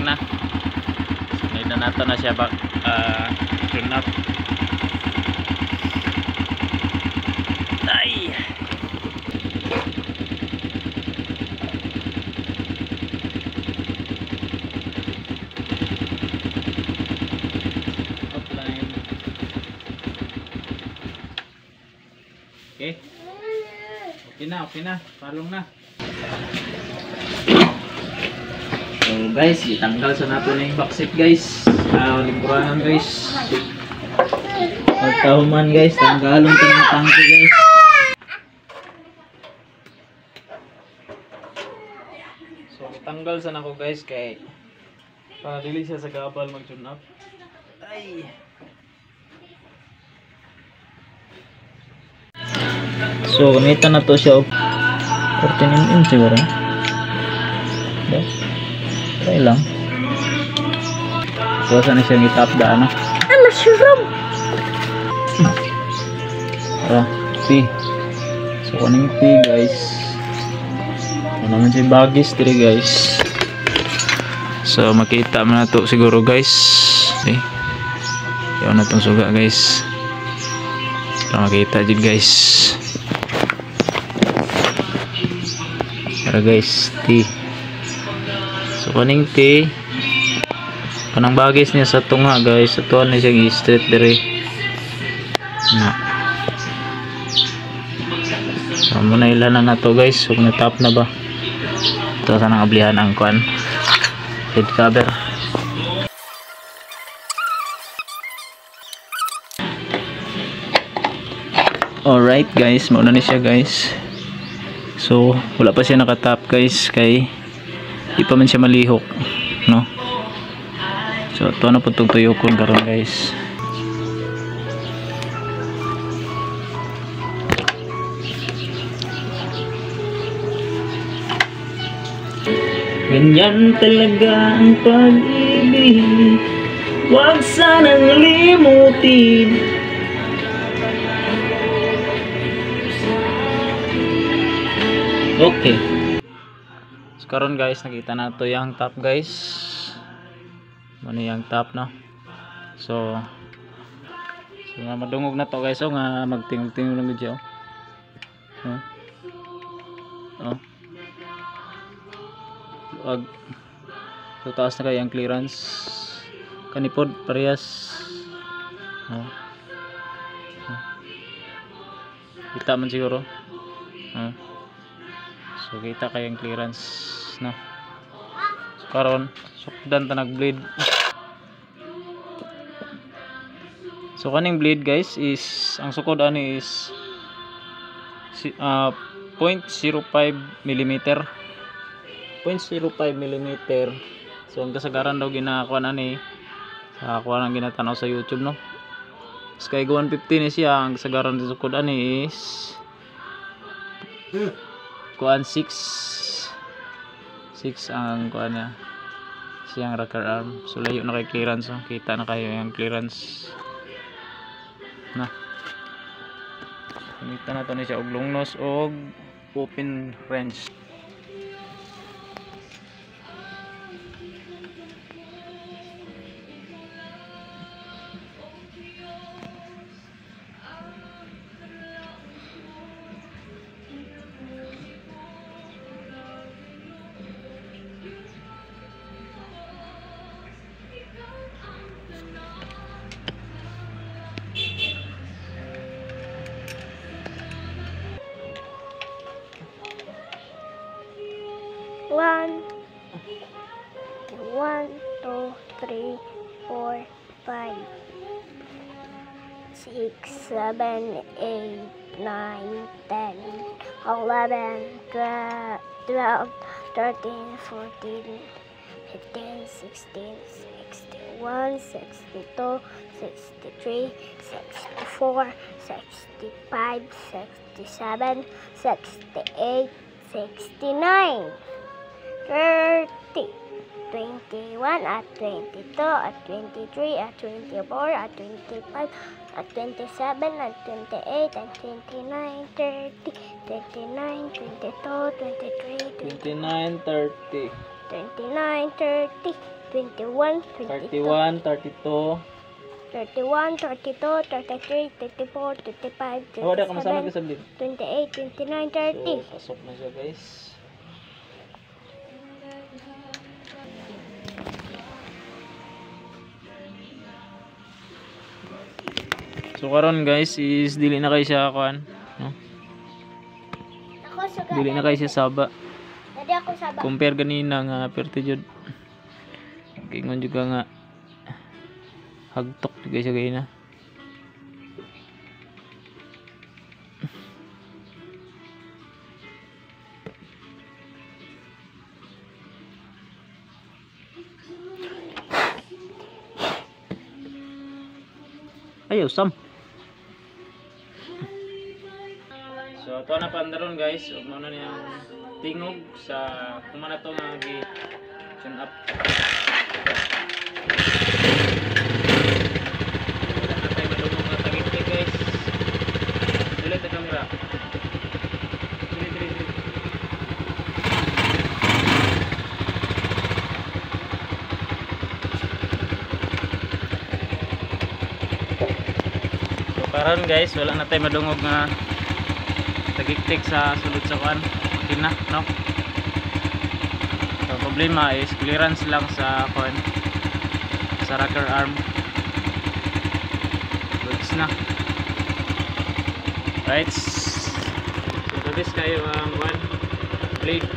na. Need na nato na siya back tune up. Ay. Offline. Okay. Okay na. Palong na. So guys, itanggal sa nato na yung backseat guys. Lingkurahan guys. Pagkahuman guys, tanggalon ito ng tangke guys. So itanggal sa nako guys kay para dili siya sa gabal mag-tune up. Ay. So gamitan na to siya 14mm siguro. Try lang. So sana siya i-tap da ano? Mushroom. P. So kuning P guys. Ano naman siya bagis diri guys. So makita mo na to siguro guys. Okay. Yaw na tong suga guys. Para makita jud guys. Para guys T. So kuning T kanang bagis niya sa tunga guys. Ito na siyang i-straight diri na. So muna ilan na to guys. So na-tap na ba ito sa nang ablihan ang kuan head cover. Alright guys, mauna na siya guys. So wala pa siya nakatap guys kay di pa man siya malihok no. So ito na po itong tuyokon karon guys. Ganyan talaga ang pag-ibig, huwag sanang limutin. Okay. So karon guys, nakita na to yung top guys. Ano yung top no. So nga madungog na to guys. So nga magtingog-tingog lang gud. Wag so taas na kaya ang clearance kanipod parehas. Kita man siguro. So kita kaya ang clearance no. So karon sukdan ta nag-bleed. So kaning bleed guys is ang sukod ani is 0.05 mm. 0.05 mm. So ang kasagaran daw ginakuha na ni sa kuha nang ginatanaw sa YouTube no. Sky 150 ni siya. Ang kasagaran sa sukod ani is kuan 6 ang kuan niya siyang rocker arm. So layo na kay clearance no? Kita na kayo yung clearance na. Kumita na to ni siya og long nose og open wrench. One, 2, 3, 4, 5, 6, 7, 8, 9, 10, 11, 12, 13, 14, 15, 16, 61, 62, 63, 64, 65, 67, 68, 69, 30, 21, at 22, at 23, at 24, at 25, at 27, at 28, at 29, 30, 29, 22, 23, 29, 30, 31, 29, 30, 21, 22, 31, 32. 31, 32, 33, 34, 35, Oh, ada ka masama 27, ka sabihin. 28, 29, 30. So, pasok na siya guys. So karon guys is dili na kayo siya kuan, no? Ako suga. Dili na kayo siya saba. Dadi ako saba. Compare ganina nga perti jud. Kingon juga nga hagtok juga siya ganina. Ayaw sam. So ito na pandaron guys. Ug mo na niyang tingog sa kumana to nga gi tune up. Wala na tayo madungog nga tagiti guys. Dili ta kamera. Dili. Karon guys, wala na tayo madungog nga tagiktik sa sulod sa kuan makina, no? So problema is clearance lang sa kuan sa rocker arm. Goods na. Right. So this kayo ang kuan blade.